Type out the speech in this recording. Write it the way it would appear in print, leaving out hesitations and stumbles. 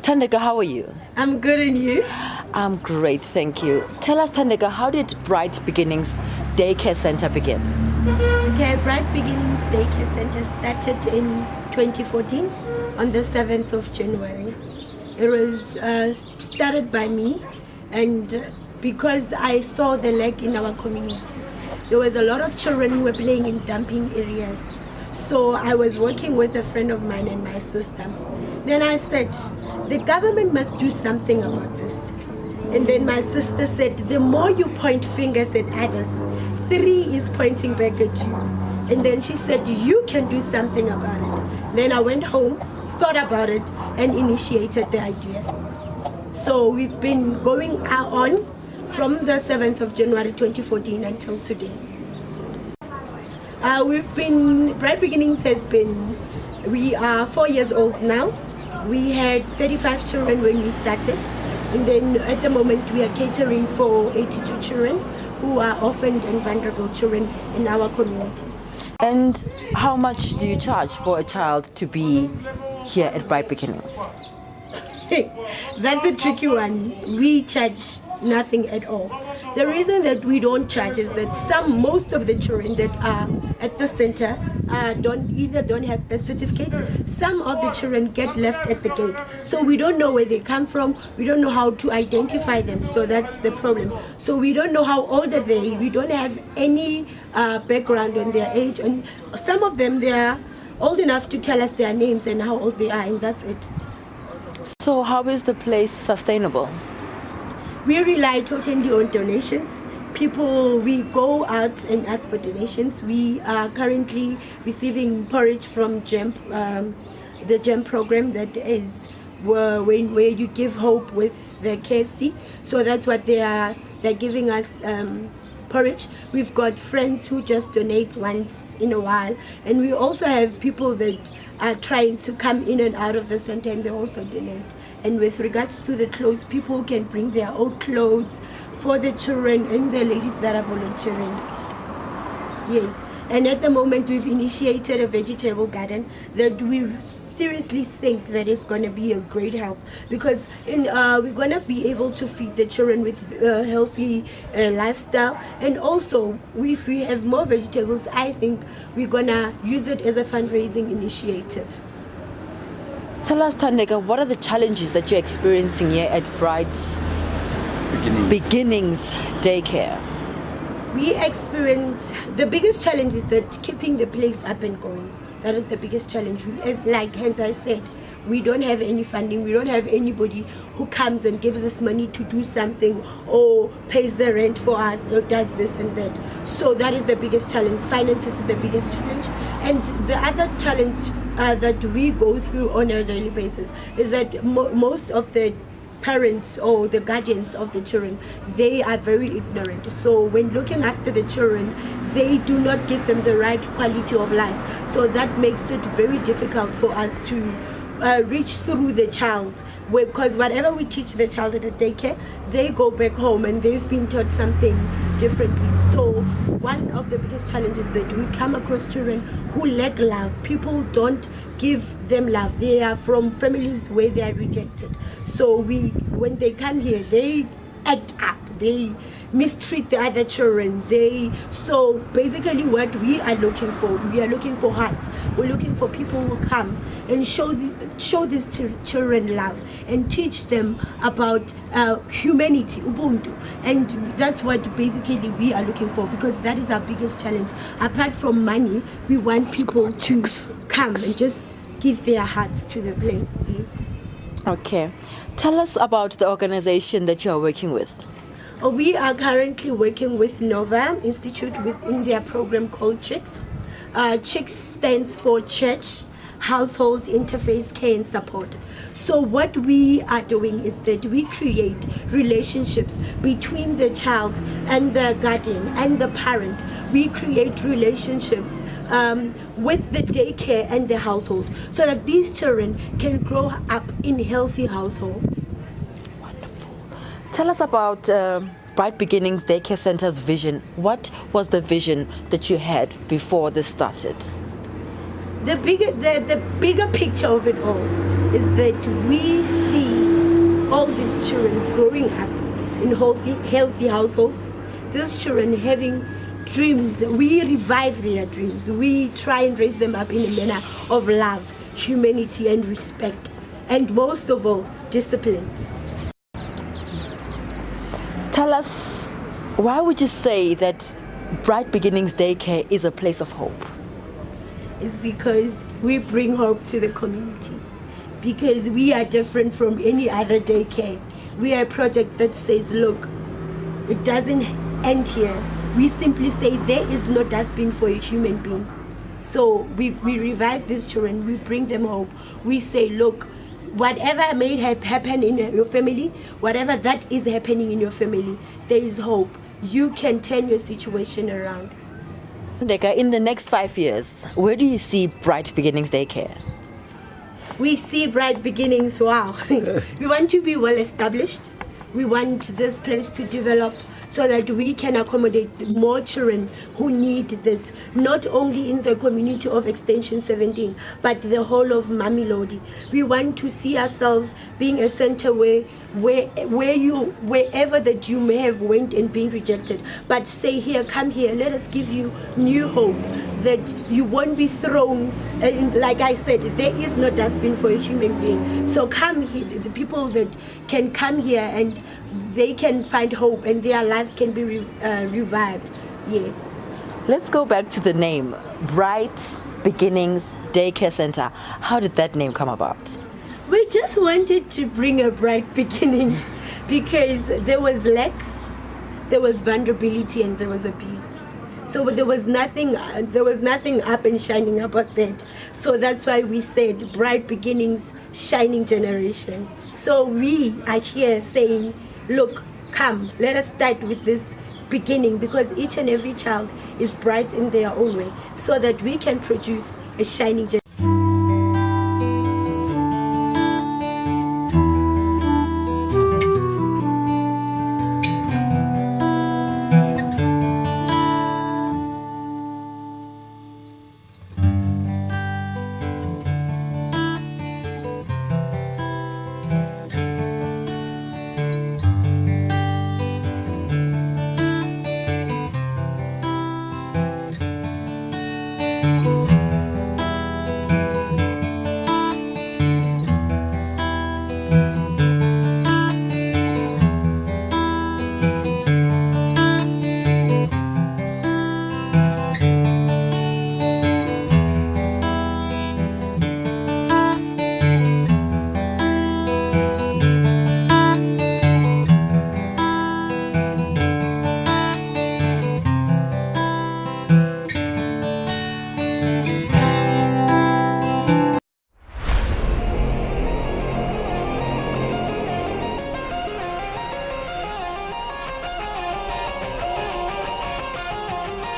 Thandeka, how are you? I'm good, and you? I'm great, thank you. Tell us, Thandeka, how did Bright Beginnings Daycare Center begin? Okay, Bright Beginnings Daycare Center started in 2014 on the 7th of January. It was started by me, and because I saw the lack in our community. There was a lot of children who were playing in dumping areas. So I was working with a friend of mine and my sister. Then I said, the government must do something about this. And then my sister said, the more you point fingers at others, 3 is pointing back at you. And then she said, you can do something about it. Then I went home, thought about it, and initiated the idea. So we've been going on from the 7th of January 2014 until today. Bright Beginnings has been, we are 4 years old now. We had 35 children when we started. And then at the moment we are catering for 82 children who are orphaned and vulnerable children in our community. And how much do you charge for a child to be here at Bright Beginnings? That's a tricky one. We charge nothing at all. The reason that we don't charge is that most of the children that are at the center don't have birth certificates. Some of the children get left at the gate, so we don't know where they come from. We don't know how to identify them, so that's the problem. So we don't know how old are they. We don't have any background on their age, and some of them, they are old enough to tell us their names and how old they are, and that's it. So how is the place sustainable? We rely totally on donations. We go out and ask for donations. We are currently receiving porridge from the GEM program, that is where you give hope with the KFC. So that's what they're giving us, porridge. We've got friends who just donate once in a while, and we also have people that are trying to come in and out of the center, and they also donate. And with regards to the clothes, people can bring their own clothes for the children and the ladies that are volunteering. Yes, and at the moment we've initiated a vegetable garden that we seriously think that it's going to be a great help, because we're going to be able to feed the children with healthy lifestyle, and also if we have more vegetables, I think we're going to use it as a fundraising initiative. Tell us, Thandeka, what are the challenges that you're experiencing here at Bright Beginnings Daycare? We experience, the biggest challenge is that keeping the place up and going. That is the biggest challenge. Hence I said, we don't have any funding. We don't have anybody who comes and gives us money to do something or pays the rent for us or does this and that. So that is the biggest challenge. Finances is the biggest challenge. And the other challenge that we go through on a daily basis is that most of the parents or the guardians of the children, they are very ignorant. So when looking after the children, they do not give them the right quality of life. So that makes it very difficult for us to reach through the child, because whatever we teach the child at the daycare, they go back home and they've been taught something differently. So one of the biggest challenges that we come across children who lack love. People don't give them love. They are from families where they are rejected. So when they come here, they act up, they mistreat the other children. So basically what we are looking for hearts. We're looking for people who come and show these children love and teach them about humanity, Ubuntu. And that's what basically we are looking for, because that is our biggest challenge. Apart from money, we want people to come and just give their hearts to the place. Yes. Okay. Tell us about the organization that you are working with. We are currently working with Nova Institute within their program called CHICS. CHICS stands for Church, Household, Interface, Care and Support. So what we are doing is that we create relationships between the child and the guardian and the parent. We create relationships with the daycare and the household, so that these children can grow up in healthy households. Wonderful. Tell us about Bright Beginnings Daycare Center's vision. What was the vision that you had before this started? The bigger picture of it all is that we see all these children growing up in healthy households. These children having dreams. We revive their dreams. We try and raise them up in a manner of love, humanity, and respect, and most of all, discipline. Tell us, why would you say that Bright Beginnings Daycare is a place of hope? It's because we bring hope to the community. Because we are different from any other daycare. We are a project that says, look, it doesn't end here. We simply say there is no dustbin for a human being. So we revive these children, we bring them hope. We say, look, whatever may happen in your family, whatever that is happening in your family, there is hope. You can turn your situation around. Ndeka, in the next 5 years, where do you see Bright Beginnings Daycare? We see Bright Beginnings, wow. We want to be well established. We want this place to develop so that we can accommodate more children who need this, not only in the community of Extension 17, but the whole of Mamelodi. We want to see ourselves being a center wherever that you may have went and been rejected, but say here, come here, let us give you new hope, that you won't be thrown, like I said, there is no dustbin for a human being. So come here, the people that can come here and they can find hope and their lives can be revived. Yes. Let's go back to the name, Bright Beginnings Daycare Center. How did that name come about? We just wanted to bring a bright beginning because there was lack, there was vulnerability, and there was abuse. So there was nothing up and shining about that. So that's why we said bright beginnings, shining generation. So we are here saying, look, come, let us start with this beginning, because each and every child is bright in their own way, so that we can produce a shining generation.